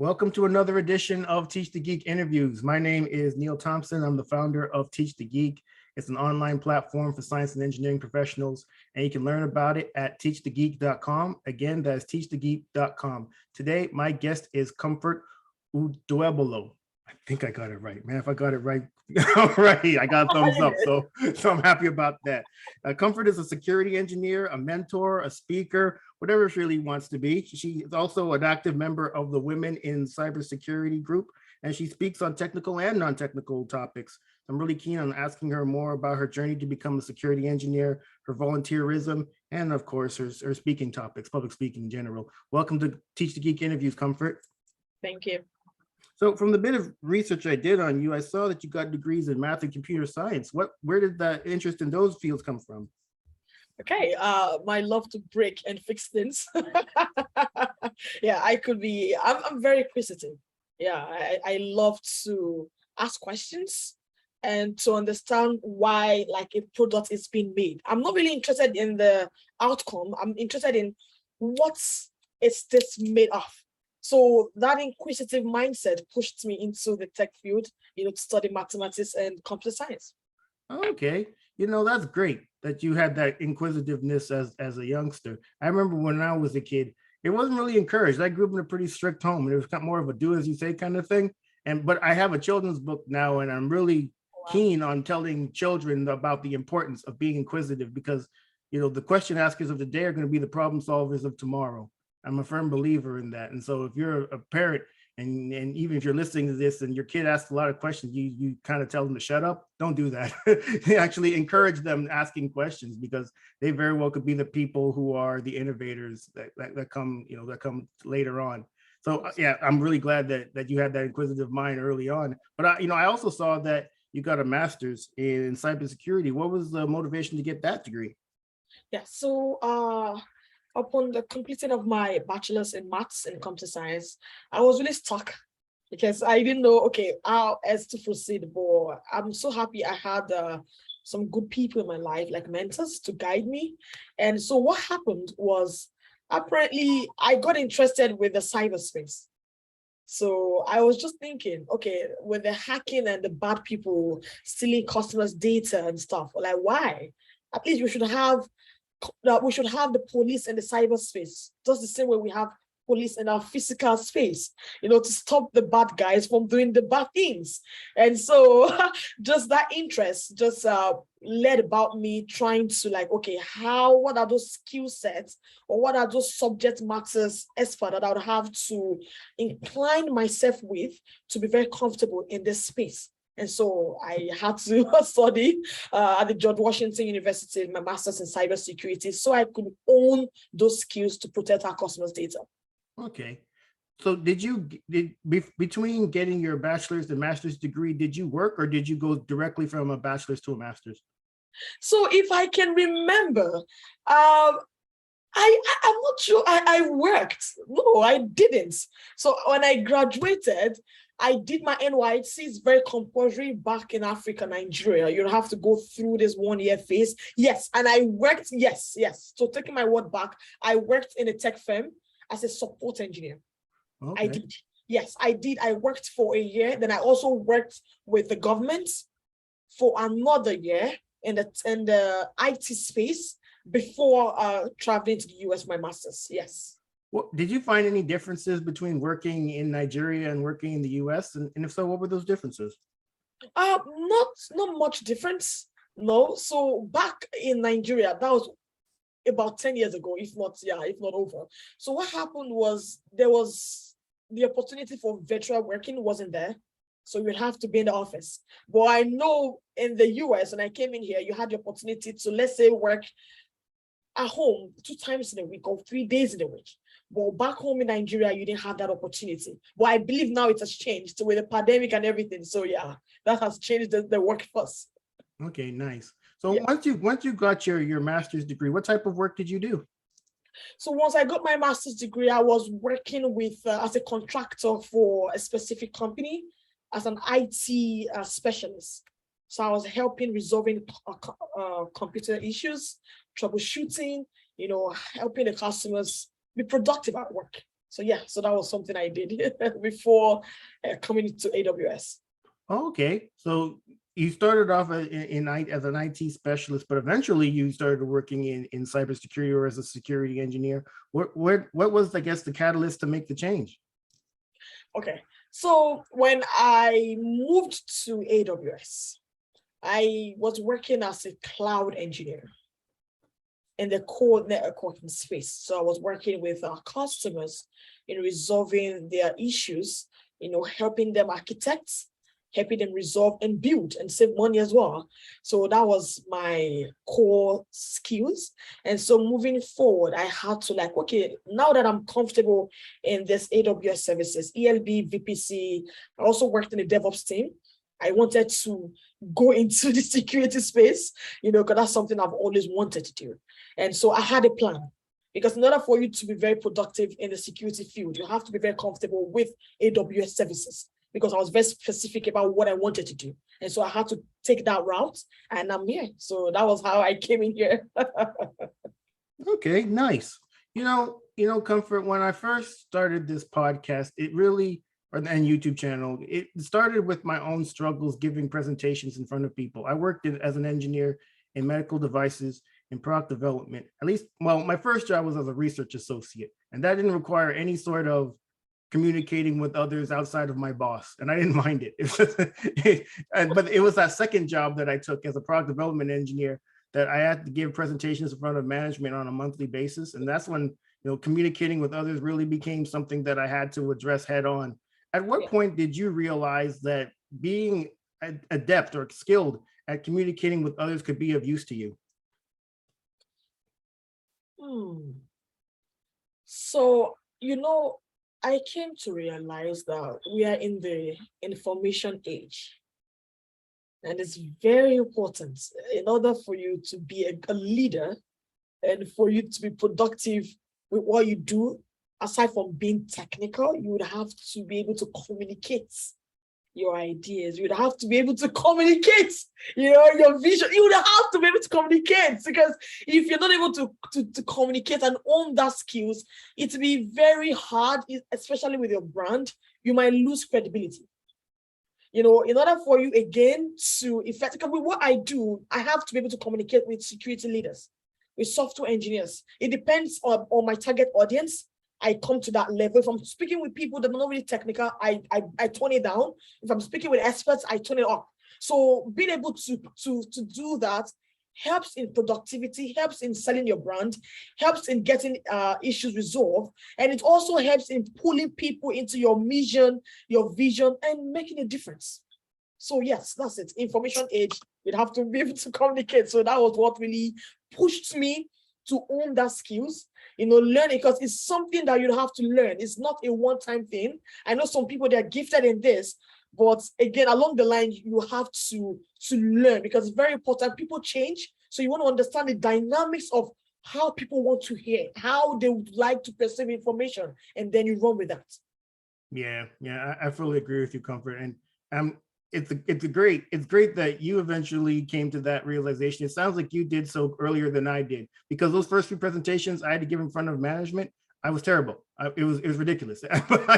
Welcome to another edition of Teach the Geek interviews. My name is Neil Thompson. I'm the founder of Teach the Geek. It's an online platform for science and engineering professionals, and you can learn about it at teachthegeek.com. Again, that's teachthegeek.com. Today, my guest is Comfort Uduebholo. I think I got it right, man. If I got it right, all right, I got a thumbs up. So I'm happy about that. Comfort is a security engineer, a mentor, a speaker, whatever she really wants to be. She is also an active member of the Women in Cybersecurity group, and she speaks on technical and non-technical topics. I'm really keen on asking her more about her journey to become a security engineer, her volunteerism, and of course, her speaking topics, public speaking in general. Welcome to Teach the Geek interviews, Comfort. Thank you. So from the bit of research I did on you, I saw that you got degrees in math and computer science. Where did that interest in those fields come from? Okay, my love to break and fix things. Yeah, I'm very inquisitive. Yeah, I love to ask questions and to understand why like a product is being made. I'm not really interested in the outcome. I'm interested in what is this made of. So that inquisitive mindset pushed me into the tech field, to study mathematics and computer science. Okay, that's great that you had that inquisitiveness as a youngster. I remember when I was a kid, it wasn't really encouraged. I grew up in a pretty strict home, and it was kind of more of a do as you say kind of thing. But I have a children's book now, and I'm really keen on telling children about the importance of being inquisitive, because the question askers of the day are going to be the problem solvers of tomorrow. I'm a firm believer in that. And so if you're a parent and even if you're listening to this and your kid asks a lot of questions, you kind of tell them to shut up. Don't do that. You actually encourage them asking questions, because they very well could be the people who are the innovators that come later on. So yeah, I'm really glad that you had that inquisitive mind early on. But I also saw that you got a master's in cybersecurity. What was the motivation to get that degree? Yeah, so upon the completion of my bachelor's in maths and computer science, I was really stuck because I didn't know, how else to proceed. But I'm so happy I had some good people in my life, like mentors, to guide me. And so what happened was, apparently, I got interested with the cyberspace. So I was just thinking, with the hacking and the bad people stealing customers' data and stuff, like why? At least we should have the police in the cyberspace, just the same way we have police in our physical space, to stop the bad guys from doing the bad things. And so just that interest just led about me trying to what are those skill sets, or what are those subject matters expert that I would have to incline myself with to be very comfortable in this space. And so I had to study at the George Washington University, my master's in cybersecurity, so I could own those skills to protect our customers' data. Okay. So between getting your bachelor's and master's degree, did you work, or did you go directly from a bachelor's to a master's? So if I can remember, I'm not sure I worked. No, I didn't. So when I graduated, I did my NYC. It's very compulsory back in Africa, Nigeria. You have to go through this 1-year phase. Yes, and I worked, yes. So taking my word back, I worked in a tech firm as a support engineer. Okay. I did. Yes, I did. I worked for a year. Then I also worked with the government for another year in the IT space before traveling to the US, my master's. Yes. Well, did you find any differences between working in Nigeria and working in the US? And if so, what were those differences? Not much difference. No. So back in Nigeria, that was about 10 years ago, if not over. So what happened was, there was the opportunity for virtual working wasn't there. So you would have to be in the office. But I know in the US, when I came in here, you had the opportunity to, let's say, work at home 2 times in a week or 3 days in a week. But back home in Nigeria, you didn't have that opportunity. But I believe now it has changed with the pandemic and everything. So yeah, that has changed the workforce. Okay, nice. So yeah. Once you got your master's degree, what type of work did you do? So once I got my master's degree, I was working with as a contractor for a specific company as an IT specialist. So I was helping resolving computer issues, troubleshooting, helping the customers be productive at work. So yeah, so that was something I did before coming to AWS. Okay, so you started off as an IT specialist, but eventually you started working in cybersecurity or as a security engineer. What was, I guess, the catalyst to make the change? Okay, so when I moved to AWS, I was working as a cloud engineer in the core networking space. So I was working with our customers in resolving their issues, helping them architect, helping them resolve and build and save money as well. So that was my core skills. And so moving forward, I had to okay, now that I'm comfortable in this AWS services, ELB, VPC, I also worked in the DevOps team. I wanted to go into the security space, because that's something I've always wanted to do. And so I had a plan, because in order for you to be very productive in the security field, you have to be very comfortable with AWS services, because I was very specific about what I wanted to do. And so I had to take that route, and I'm here. So that was how I came in here. Okay, nice. Comfort, when I first started this podcast, and YouTube channel, it started with my own struggles giving presentations in front of people. I worked as an engineer in medical devices and product development. At least, well, my first job was as a research associate, and that didn't require any sort of communicating with others outside of my boss, and I didn't mind it. But it was that second job that I took as a product development engineer that I had to give presentations in front of management on a monthly basis, and that's when communicating with others really became something that I had to address head on. At what point did you realize that being adept or skilled at communicating with others could be of use to you? So, I came to realize that we are in the information age. And it's very important in order for you to be a leader and for you to be productive with what you do. Aside from being technical, you would have to be able to communicate your ideas. You would have to be able to communicate, your vision. You would have to be able to communicate, because if you're not able to communicate and own that skills, it will be very hard, especially with your brand. You might lose credibility. In order for you again to effectively, what I do, I have to be able to communicate with security leaders, with software engineers. It depends on my target audience. I come to that level. If I'm speaking with people that are not really technical, I tone it down. If I'm speaking with experts, I tone it up. So being able to do that helps in productivity, helps in selling your brand, helps in getting issues resolved, and it also helps in pulling people into your mission, your vision, and making a difference. So yes, that's it. Information age, you'd have to be able to communicate. So that was what really pushed me to own that skills, learn it, because it's something that you have to learn. It's not a one-time thing. I know some people, they're gifted in this, but again, along the line, you have to learn, because it's very important. People change. So you want to understand the dynamics of how people want to hear, how they would like to perceive information, and then you run with that. Yeah, I fully agree with you, Comfort. And it's great that you eventually came to that realization. It sounds like you did so earlier than I did, because those first few presentations I had to give in front of management, I was terrible. It was ridiculous. But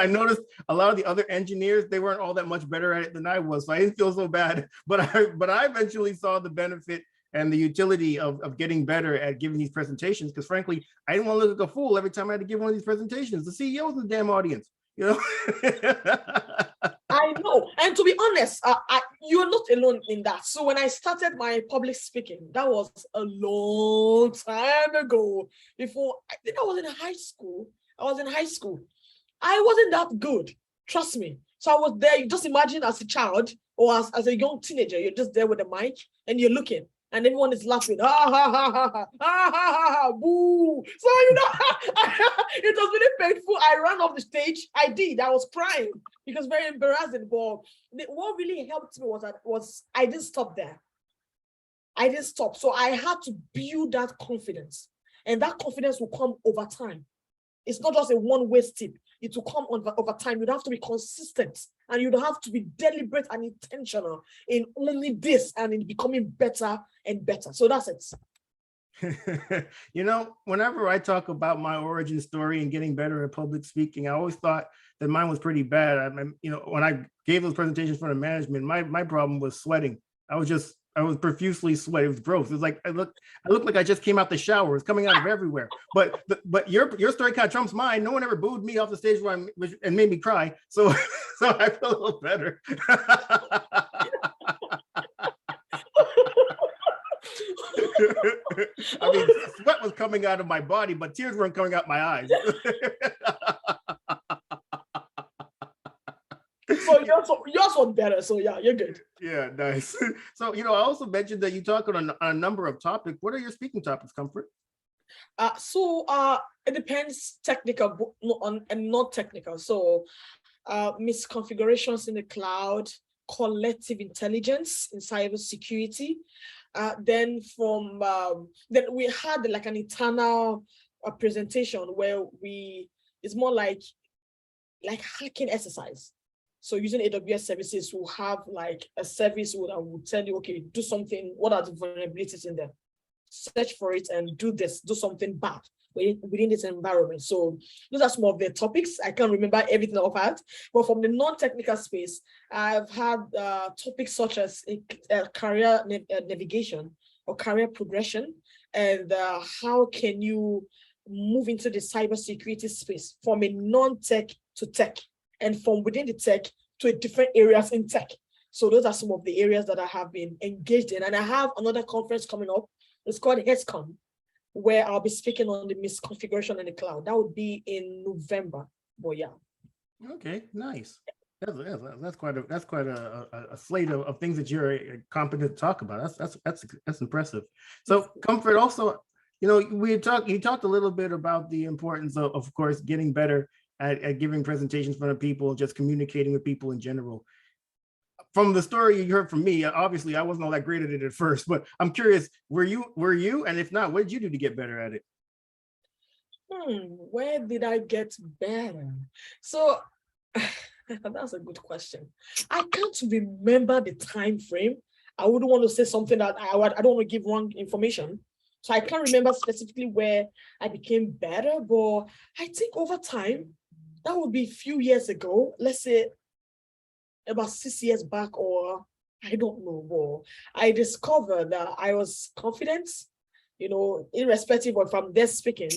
I noticed a lot of the other engineers, they weren't all that much better at it than I was, so I didn't feel so bad. But I eventually saw the benefit and the utility of getting better at giving these presentations, because frankly, I didn't want to look like a fool every time I had to give one of these presentations. The CEO was the damn audience. I know. And to be honest, you're not alone in that. So when I started my public speaking, that was a long time ago. Before, I think I was in high school. I wasn't that good. Trust me. So I was there. You just imagine as a child or as a young teenager, you're just there with a mic and you're looking. And everyone is laughing. Ha ha ha ha ha ha ha ha boo. So it was really painful. I ran off the stage. I was crying because very embarrassing. But what really helped me was I didn't stop there. I didn't stop. So I had to build that confidence. And that confidence will come over time. It's not just a one-way step. It will come over time. You'd have to be consistent, and you'd have to be deliberate and intentional in only this and in becoming better and better. So that's it. You know, whenever I talk about my origin story and getting better at public speaking, I always thought that mine was pretty bad. You know, when I gave those presentations for the management, my problem was sweating. I was profusely sweating. It was gross. It was like I looked like I just came out the shower. It's coming out of everywhere. But your story kind of trumps mine. No one ever booed me off the stage and made me cry. So so I feel a little better. I mean, sweat was coming out of my body, but tears weren't coming out my eyes. So yours was better. So yeah, you're good. Yeah, nice. So, you know, I also mentioned that you talk on a number of topics. What are your speaking topics, Comfort? It depends technical and not technical. So misconfigurations in the cloud, collective intelligence in cybersecurity. Then then we had like an internal presentation where it's more like hacking exercise. So using AWS services, we'll have like a service that will tell you, okay, do something. What are the vulnerabilities in there? Search for it and do something bad within this environment. So those are some of the topics. I can't remember everything I've had, but from the non-technical space, I've had topics such as career navigation or career progression, and how can you move into the cybersecurity space from a non-tech to tech, and from within the tech to different areas in tech. So those are some of the areas that I have been engaged in. And I have another conference coming up. It's called HESCON, where I'll be speaking on the misconfiguration in the cloud. That would be in November. But yeah. Okay, nice. That's quite a slate of things that you're competent to talk about. That's impressive. So Comfort, also, you know, you talked a little bit about the importance of course, getting better at giving presentations in front of people, just communicating with people in general. From the story you heard from me, obviously I wasn't all that great at it at first, but I'm curious, were you? And if not, what did you do to get better at it? Where did I get better? So that's a good question. I can't remember the time frame. I wouldn't want to say something that I don't want to give wrong information. So I can't remember specifically where I became better, but I think over time, that would be a few years ago, let's say about 6 years back, or I don't know, but I discovered that I was confident, you know, irrespective of if I'm there speaking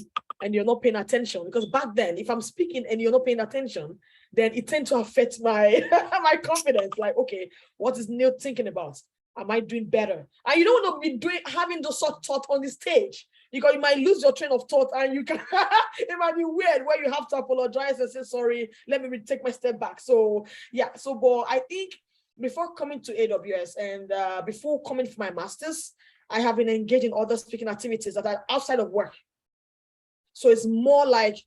and you're not paying attention. Because back then, if I'm speaking and you're not paying attention, then it tends to affect my my confidence. Like, okay, what is Neil thinking about? Am I doing better? And you don't want to be having those sort of thought on the stage, because you might lose your train of thought, and you can it might be weird where you have to apologize and say sorry. Let me take my step back. So yeah, but I think before coming to AWS and before coming for my master's, I have been engaged in other speaking activities that are outside of work. So it's more like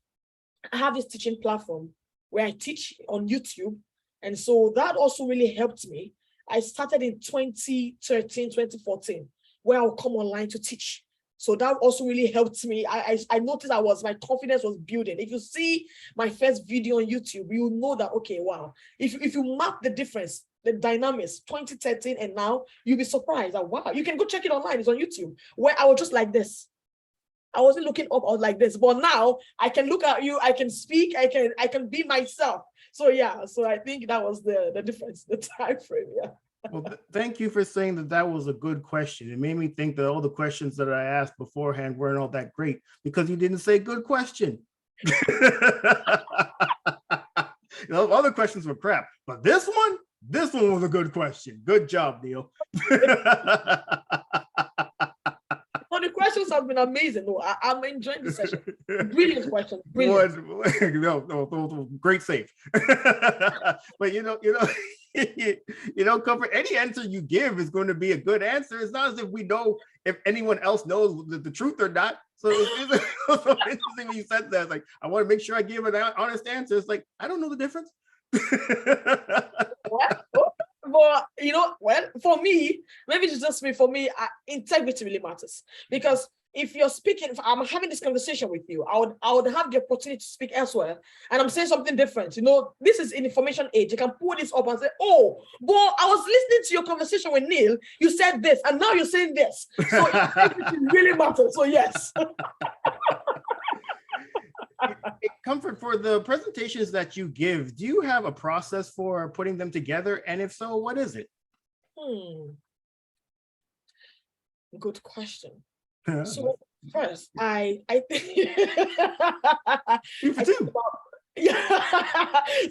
I have this teaching platform where I teach on YouTube, and so that also really helped me. I started in 2013, 2014, where I'll come online to teach. So that also really helped me. I noticed my confidence was building. If you see my first video on YouTube, you know that, okay, wow. If you map the difference, the dynamics, 2013 and now, you'll be surprised that, wow, you can go check it online. It's on YouTube, where I was just like this. I wasn't looking up, I was like this, but now I can look at you, I can speak, I can be myself. So yeah, so I think that was the difference, the time frame, yeah. Well, thank you for saying that was a good question. It made me think that all the questions that I asked beforehand weren't all that great because you didn't say good question. You know, other questions were crap, but this one was a good question. Good job, Neil. Well, the questions have been amazing. No, I'm enjoying the session. Brilliant question. Brilliant. No, great save. But you know, Comfort, any answer you give is going to be a good answer. It's not as if we know if anyone else knows the truth or not. So it's so interesting when you said that. Like, I want to make sure I give an honest answer. It's like, I don't know the difference. Well, you know, well, for me, maybe it's just me. For me, integrity really matters, because if you're speaking, if I'm having this conversation with you, I would have the opportunity to speak elsewhere, and I'm saying something different. You know, this is in information age. You can pull this up and say, "Oh, but I was listening to your conversation with Neil. You said this, and now you're saying this." So it really matters. So yes. Comfort, for the presentations that you give, do you have a process for putting them together? And if so, what is it? Good question. Yeah. So first, I think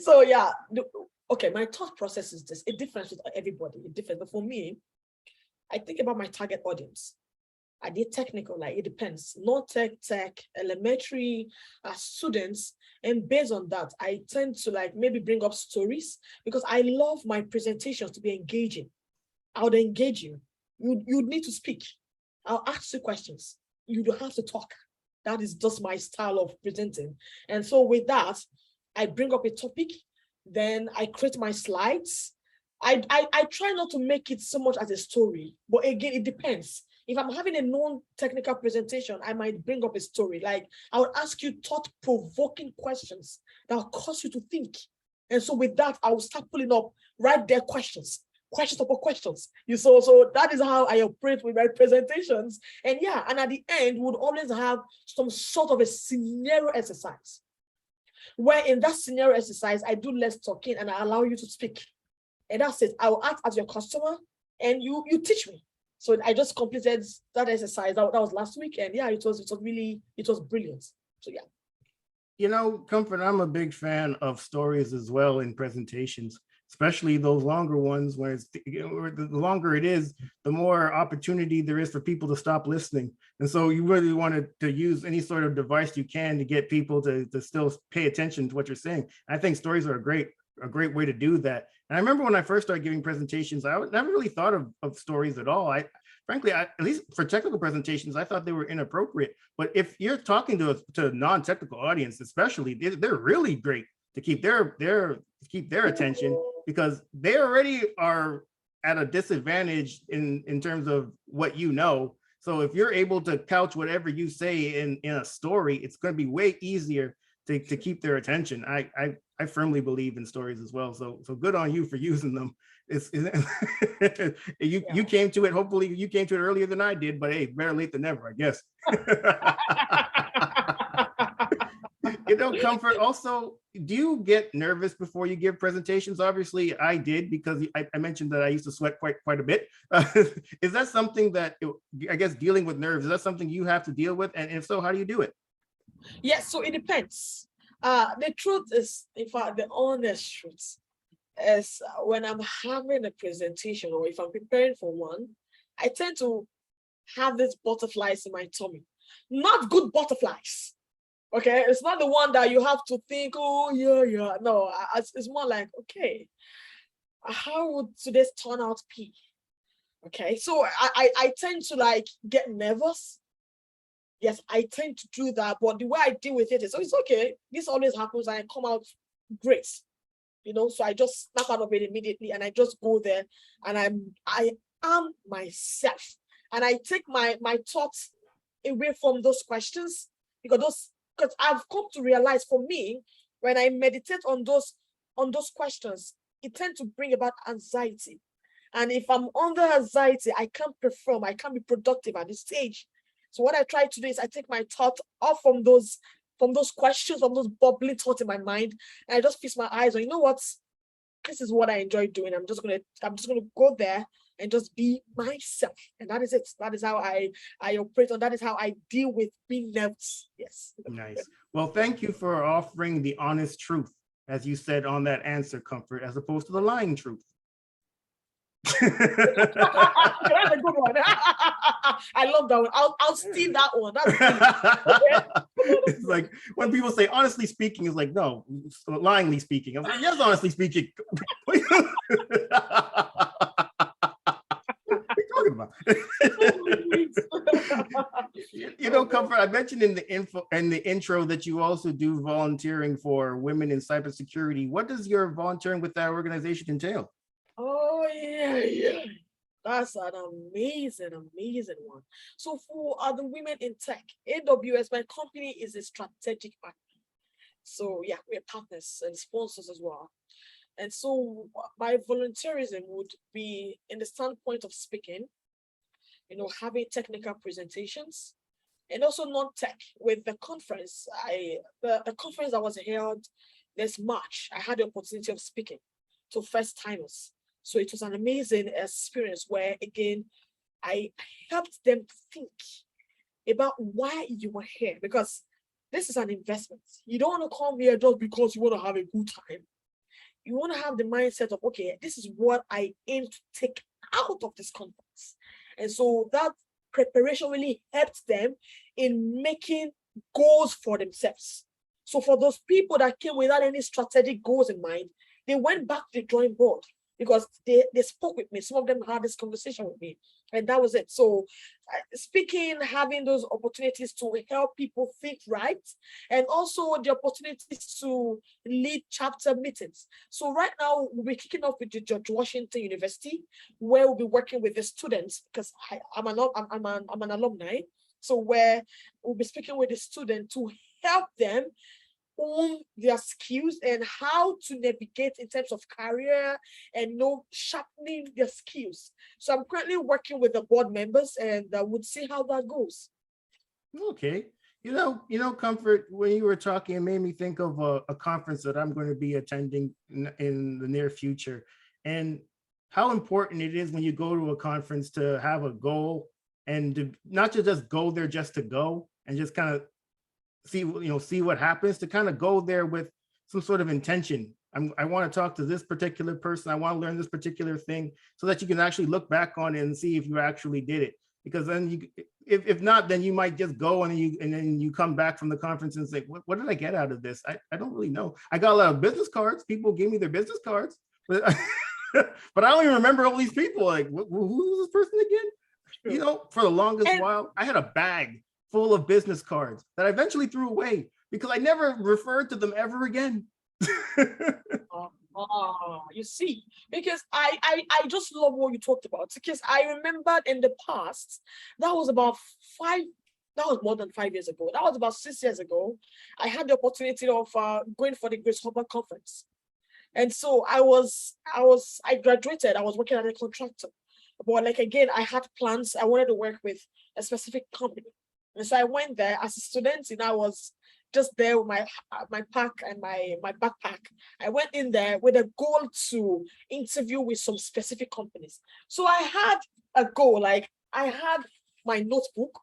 So yeah, okay. My thought process is this. It differs with everybody. It differs, but for me, I think about my target audience. I did technical, like it depends. Not tech, elementary students, and based on that, I tend to like maybe bring up stories because I love my presentations to be engaging. I would engage you. You'd need to speak. I'll ask you questions. You don't have to talk. That is just my style of presenting. And so with that, I bring up a topic, then I create my slides. I try not to make it so much as a story, but again, it depends. If I'm having a non-technical presentation, I might bring up a story. Like I would ask you thought-provoking questions that will cause you to think. And so with that, I will start pulling up right there questions upon questions. So that is how I operate with my presentations. And yeah, and at the end, we would always have some sort of a scenario exercise, where in that scenario exercise, I do less talking and I allow you to speak. And that's it. I will act as your customer and you teach me. So I just completed that exercise. That was last week. And yeah, it was brilliant. So yeah. You know, Comfort, I'm a big fan of stories as well in presentations, especially those longer ones where the longer it is, the more opportunity there is for people to stop listening. And so you really want to use any sort of device you can to get people to still pay attention to what you're saying. I think stories are a great way to do that. And I remember when I first started giving presentations, I never really thought of stories at all. Frankly, at least for technical presentations, I thought they were inappropriate. But if you're talking to a non-technical audience, especially, they're really great to keep their attention, because they already are at a disadvantage in terms of what you know. So if you're able to couch whatever you say in a story, it's going to be way easier to keep their attention. I firmly believe in stories as well. So good on you for using them. You came to it. Hopefully you came to it earlier than I did, but hey, better late than never, I guess. You know, Comfort, also, do you get nervous before you give presentations? Obviously, I did, because I mentioned that I used to sweat quite a bit. Is that something that, I guess, dealing with nerves, is that something you have to deal with? And if so, how do you do it? Yes, so it depends. The truth is, in fact, the honest truth is when I'm having a presentation or if I'm preparing for one, I tend to have these butterflies in my tummy. Not good butterflies. Okay, it's not the one that you have to think, oh, yeah. No, it's more like, okay, how would today's turnout be? Okay, so I tend to like get nervous. Yes, I tend to do that, but the way I deal with it is, so it's okay. This always happens, and I come out great. You know, so I just snap out of it immediately, and I just go there, and I am myself, and I take my thoughts away from those questions, because I've come to realize, for me, when I meditate on those questions, it tends to bring about anxiety. And if I'm under anxiety, I can't perform, I can't be productive at this stage. So what I try to do is I take my thought off from those questions, from those bubbling thoughts in my mind, and I just fix my eyes on, you know what? This is what I enjoy doing. I'm just gonna go there and just be myself. And that is it. That is how I operate, and that is how I deal with being nervous. Yes. Nice. Well, thank you for offering the honest truth, as you said on that answer, Comfort, as opposed to the lying truth. That's a good one. I love that one. I'll steal that one. That's It's like when people say honestly speaking, it's like, no, lyingly speaking. I'm like, yes, honestly speaking. What are you talking about? You know, Comfort, I mentioned in the intro that you also do volunteering for women in cybersecurity. What does your volunteering with that organization entail? Oh yeah. That's an amazing one. So for other women in tech, AWS, my company is a strategic partner. So yeah, we're partners and sponsors as well. And so my volunteerism would be in the standpoint of speaking, having technical presentations, and also non-tech with the conference. The conference that was held this March, I had the opportunity of speaking to first timers. So it was an amazing experience where again I helped them to think about why you were here, because this is an investment. You don't want to come here just because you want to have a good time. You want to have the mindset of, okay, this is what I aim to take out of this conference. And so that preparation really helped them in making goals for themselves. So for those people that came without any strategic goals in mind, they went back to the drawing board because they spoke with me. Some of them had this conversation with me, and that was it. So speaking, having those opportunities to help people think right, and also the opportunities to lead chapter meetings. So right now we'll be kicking off with the George Washington University, where we'll be working with the students, because I'm an alumni. So where we'll be speaking with the student to help them own their skills and how to navigate in terms of career and sharpening their skills. So I'm currently working with the board members, and would see how that goes. Okay. Comfort, when you were talking, it made me think of a conference that I'm going to be attending in the near future, and how important it is when you go to a conference to have a goal and to not to just go there just to go and just kind of see what happens, to kind of go there with some sort of intention. I want to talk to this particular person. I want to learn this particular thing, so that you can actually look back on it and see if you actually did it. Because then if not, then you might just go and then you come back from the conference and say, what did I get out of this? I don't really know. I got a lot of business cards. People gave me their business cards, but but I don't even remember all these people. Like, who was this person again? For the longest while, I had a bag full of business cards that I eventually threw away because I never referred to them ever again. You see, because I just love what you talked about, because I remembered in the past, that was about that was more than 5 years ago. That was about 6 years ago. I had the opportunity of going for the Grace Hopper conference. And so I graduated, I was working at a contractor. But like, again, I had plans. I wanted to work with a specific company. And so I went there as a student, and I was just there with my pack and my backpack. I went in there with a goal to interview with some specific companies. So I had a goal, like I had my notebook,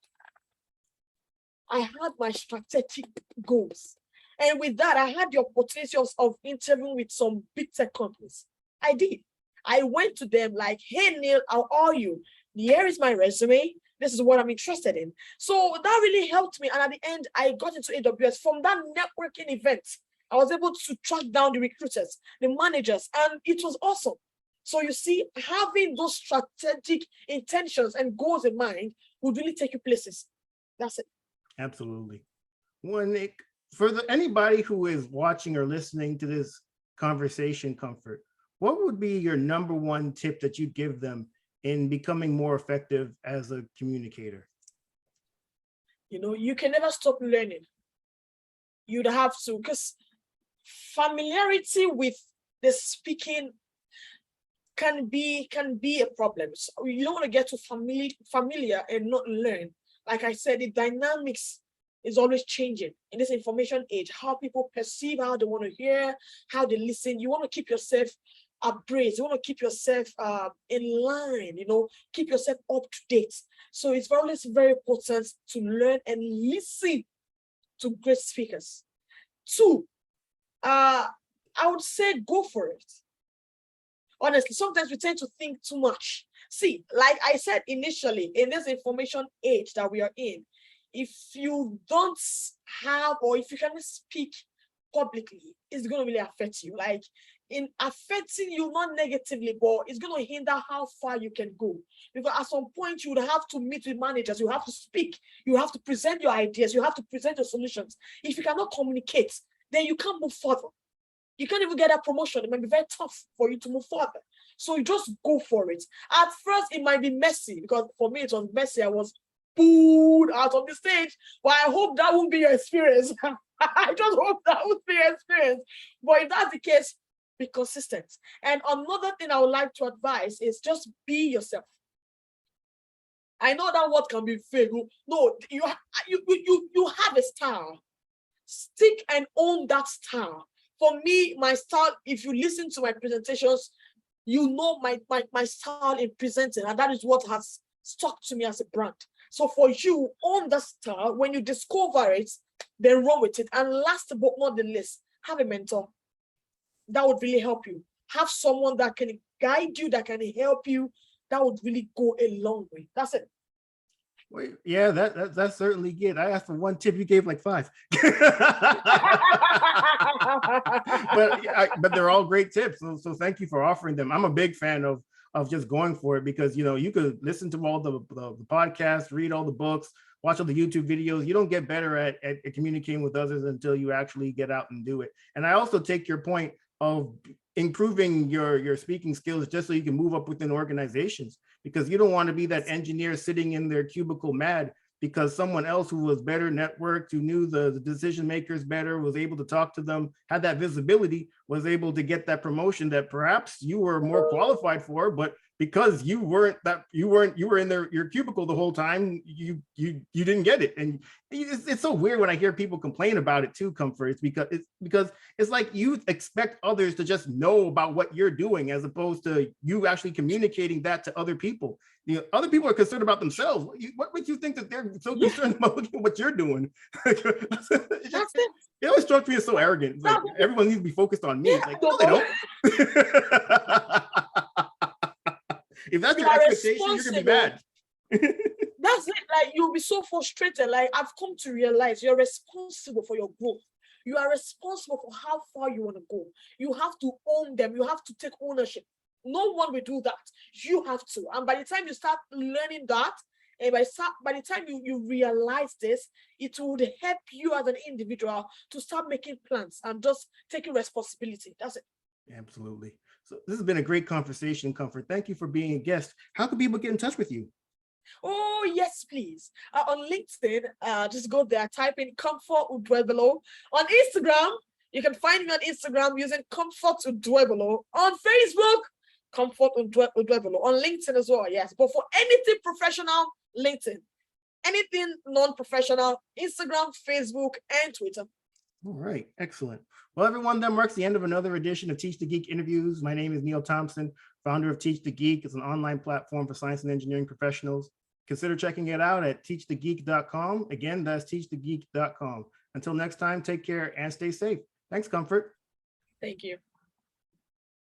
I had my strategic goals. And with that, I had the opportunity of interviewing with some big tech companies. I did. I went to them like, hey, Neil, how are you? Here is my resume. This is what I'm interested in. So that really helped me. And at the end, I got into AWS. From that networking event, I was able to track down the recruiters, the managers, and it was awesome. So you see, having those strategic intentions and goals in mind would really take you places. That's it. Absolutely. For anybody who is watching or listening to this conversation, Comfort, what would be your number one tip that you'd give them in becoming more effective as a communicator? You can never stop learning. You'd have to, because familiarity with the speaking can be a problem. So you don't want to get too familiar and not learn. Like I said, the dynamics is always changing in this information age. How people perceive, how they want to hear, how they listen. You want to keep yourself abreast. You want to keep yourself in line. Keep yourself up to date. So it's always very important to learn and listen to great speakers. 2, I would say go for it. Honestly, sometimes we tend to think too much. See, like I said initially, in this information age that we are in, if you don't have, or if you cannot speak publicly, it's going to really affect you. Like, in affecting you, not negatively, but it's going to hinder how far you can go. Because at some point, you would have to meet with managers, you have to speak, you have to present your ideas, you have to present your solutions. If you cannot communicate, then you can't move further. You can't even get a promotion. It might be very tough for you to move further. So you just go for it. At first, it might be messy, because for me, it was messy. I was booed out of the stage, but I hope that won't be your experience. I just hope that would be your experience. But if that's the case, be consistent. And another thing I would like to advise is just be yourself. I know that word can be fake. No, you have a style. Stick and own that style. For me, my style, if you listen to my presentations, you know my style in presenting, and that is what has stuck to me as a brand. So for you, own the style. When you discover it, then run with it. And last but not the least, have a mentor. That would really help you. Have someone that can guide you, that can help you. That would really go a long way. That's it. Wait, yeah, that's certainly good. I asked for one tip, you gave like 5. but they're all great tips. So thank you for offering them. I'm a big fan of just going for it, because you could listen to all the podcasts, read all the books, watch all the YouTube videos. You don't get better at communicating with others until you actually get out and do it. And I also take your point of improving your speaking skills just so you can move up within organizations, because you don't want to be that engineer sitting in their cubicle mad because someone else who was better networked, who knew the decision makers better, was able to talk to them, had that visibility, was able to get that promotion that perhaps you were more qualified for, but because you were in your cubicle the whole time, you didn't get it. And it's so weird when I hear people complain about it too, Comfort. It's because it's like you expect others to just know about what you're doing, as opposed to you actually communicating that to other people. Other people are concerned about themselves. What makes you think that they're so concerned about looking at what you're doing? That's it. It always struck me as so arrogant. It's like everyone needs to be focused on me. It's like, no, they don't. If that's your expectation, you're gonna be bad. That's it. Like, you'll be so frustrated. Like, I've come to realize you're responsible for your growth. You are responsible for how far you want to go. You have to own them. You have to take ownership. No one will do that. You have to. And by the time you start learning that, and by the time you realize this, it would help you as an individual to start making plans and just taking responsibility. That's it. Absolutely. So this has been a great conversation, Comfort. Thank you for being a guest. How can people get in touch with you? Oh, yes, please. On LinkedIn, just go there, type in Comfort Uduebholo. On Instagram, you can find me on Instagram using Comfort Uduebholo. On Facebook, Comfort Uduebholo. On LinkedIn as well, yes. But for anything professional, LinkedIn. Anything non-professional, Instagram, Facebook, and Twitter. All right, excellent. Well, everyone, that marks the end of another edition of Teach the Geek interviews. My name is Neil Thompson, founder of Teach the Geek. It's an online platform for science and engineering professionals. Consider checking it out at teachthegeek.com. Again, that's teachthegeek.com. Until next time, take care and stay safe. Thanks, Comfort. Thank you.